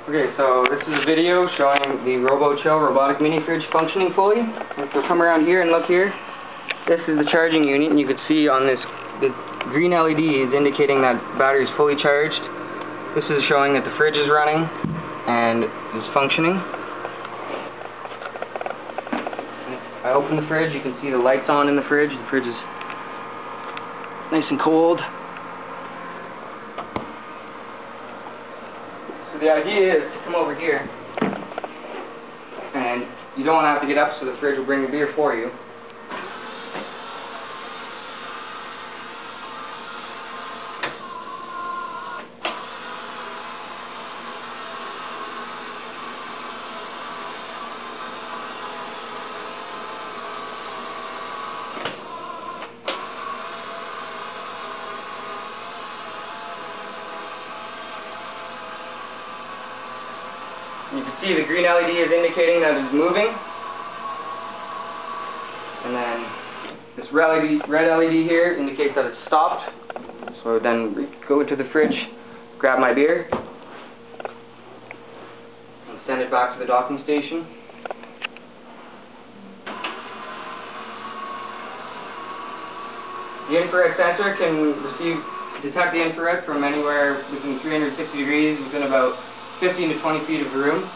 Okay, so this is a video showing the robotic mini fridge functioning fully. If we come around here and look here, this is the charging unit, and you can see on this, the green LED is indicating that battery is fully charged. This is showing that the fridge is running and is functioning. If I open the fridge, you can see the lights on in the fridge. The fridge is nice and cold. So the idea is to come over here, and you don't want to have to get up, so the fridge will bring the beer for you. You can see the green LED is indicating that it's moving, and then this red LED here indicates that it's stopped. So then we go into the fridge, grab my beer, and send it back to the docking station. The infrared sensor can detect the infrared from anywhere within 360 degrees within about 15 to 20 feet of the room.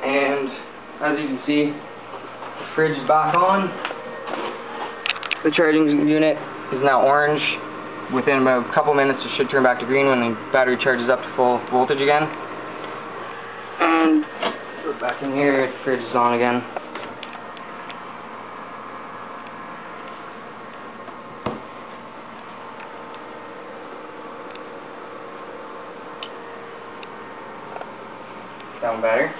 And as you can see, the fridge is back on. The charging unit is now orange. Within about a couple minutes it should turn back to green when the battery charges up to full voltage again. And we're back in here, the fridge is on again. Sound better?